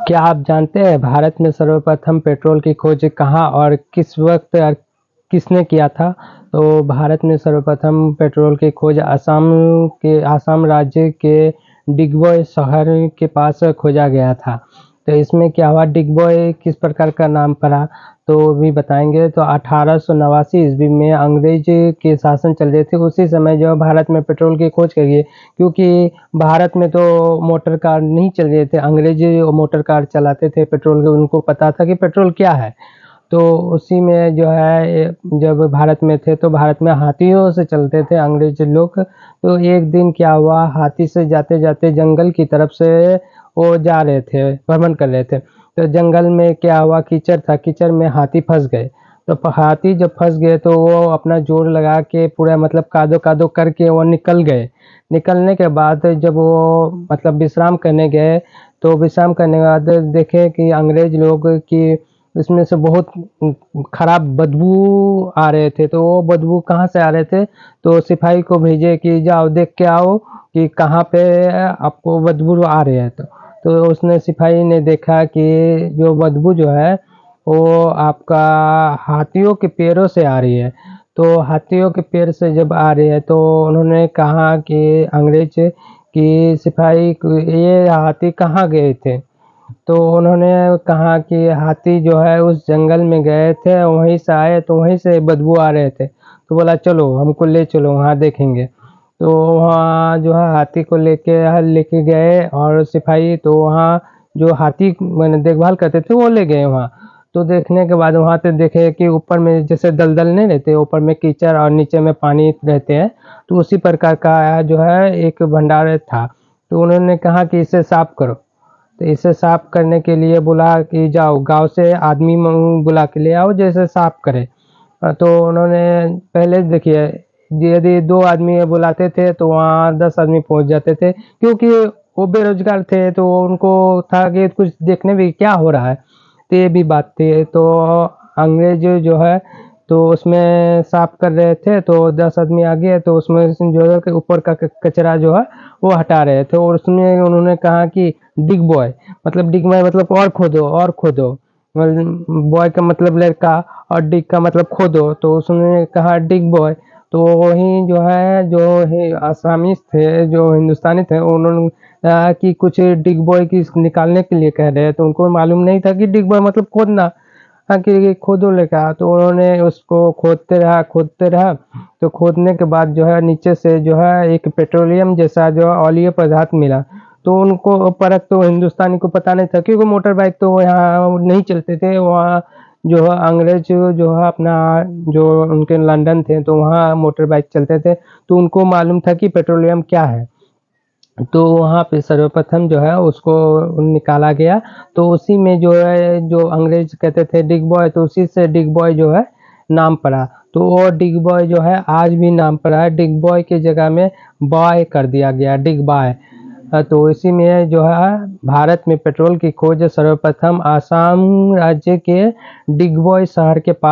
क्या आप जानते हैं भारत में सर्वप्रथम पेट्रोल की खोज कहाँ और किस वक्त और किसने किया था? तो भारत में सर्वप्रथम पेट्रोल की खोज आसाम राज्य के डिगबोय शहर के पास खोजा गया था। तो इसमें क्या हुआ, डिगबोय किस प्रकार का नाम पड़ा तो भी बताएंगे। तो 1889 ईस्वी में अंग्रेज के शासन चल रहे थे, उसी समय जो भारत में पेट्रोल की खोज करी है, क्योंकि भारत में तो मोटर कार नहीं चल रहे थे, अंग्रेज मोटर कार चलाते थे पेट्रोल के, उनको पता था कि पेट्रोल क्या है। तो उसी में जो है जब भारत में थे तो भारत में हाथियों से चलते थे अंग्रेज लोग। तो एक दिन क्या हुआ, हाथी से जाते जाते जंगल की तरफ से वो जा रहे थे, भ्रमण कर रहे थे। तो जंगल में क्या हुआ, कीचड़ था, कीचड़ में हाथी फंस गए। तो हाथी जब फंस गए तो वो अपना जोर लगा के पूरा मतलब कादो कादो करके वो निकल गए। निकलने के बाद जब वो मतलब विश्राम करने गए, तो विश्राम करने के बाद देखे कि अंग्रेज लोग की इसमें से बहुत खराब बदबू आ रहे थे। तो वो बदबू कहाँ से आ रहे थे, तो सिपाही को भेजे कि जाओ देख के आओ कि कहाँ पे आपको बदबू आ रहे हैं। तो उसने सिपाही ने देखा कि जो बदबू जो है वो आपका हाथियों के पैरों से आ रही है। तो हाथियों के पैर से जब आ रही है तो उन्होंने कहा कि अंग्रेज कि सिपाही ये हाथी कहाँ गए थे। तो उन्होंने कहा कि हाथी जो है उस जंगल में गए थे, वहीं से आए तो वहीं से बदबू आ रहे थे। तो बोला चलो हमको ले चलो वहाँ देखेंगे। तो वहाँ जो है हाथी को लेके गए और सिपाही तो वहाँ जो हाथी मैंने देखभाल करते थे वो ले गए वहाँ। तो देखने के बाद वहाँ पे देखे कि ऊपर में जैसे दलदल नहीं रहते, ऊपर में कीचड़ और नीचे में पानी रहते हैं, तो उसी प्रकार का जो है एक भंडार था। तो उन्होंने कहा कि इसे साफ करो। तो इसे साफ करने के लिए बोला कि जाओ गांव से आदमी बुला के ले आओ जैसे साफ करे। तो उन्होंने पहले देखिए, यदि 2 आदमी बुलाते थे तो वहाँ 10 आदमी पहुंच जाते थे, क्योंकि वो बेरोजगार थे तो उनको था कि कुछ देखने भी क्या हो रहा है। तो ये भी बात थी। तो अंग्रेज जो है तो उसमें साफ कर रहे थे, तो 10 आदमी आ गए तो उसमें जो है कि ऊपर का कचरा जो है वो हटा रहे थे। और उसमें उन्होंने कहा कि डिग बॉय मतलब और खोदो और खोदो। बॉय का मतलब लड़का और डिग का मतलब खोदो, तो उसने कहा डिग बॉय। तो वही जो है जो है आसामीज थे जो हिंदुस्तानी थे, उन्होंने कहा कि कुछ डिग बॉय की निकालने के लिए कह रहे हैं। तो उनको मालूम नहीं था कि डिग बॉय मतलब खोदना। हाँ कि खोदो लेगा, तो उन्होंने उसको खोदते रहा। तो खोदने के बाद जो है नीचे से जो है एक पेट्रोलियम जैसा जो अम्लीय पदार्थ मिला। तो उनको फर्क तो हिंदुस्तानी को पता नहीं था, क्योंकि मोटर बाइक तो यहाँ नहीं चलते थे। वहाँ जो है अंग्रेज जो है अपना जो उनके लंदन थे तो वहाँ मोटर बाइक चलते थे, तो उनको मालूम था कि पेट्रोलियम क्या है। तो वहाँ पे सर्वप्रथम जो है उसको निकाला गया। तो उसी में जो है जो अंग्रेज कहते थे डिग बॉय, तो उसी से डिग बॉय जो है नाम पड़ा। तो वो डिग बॉय जो है आज भी नाम पड़ा है, डिग बॉय की जगह में बॉय कर दिया गया, डिग बॉय। तो इसी में जो है भारत में पेट्रोल की खोज सर्वप्रथम आसाम राज्य के डिगबोय शहर के पास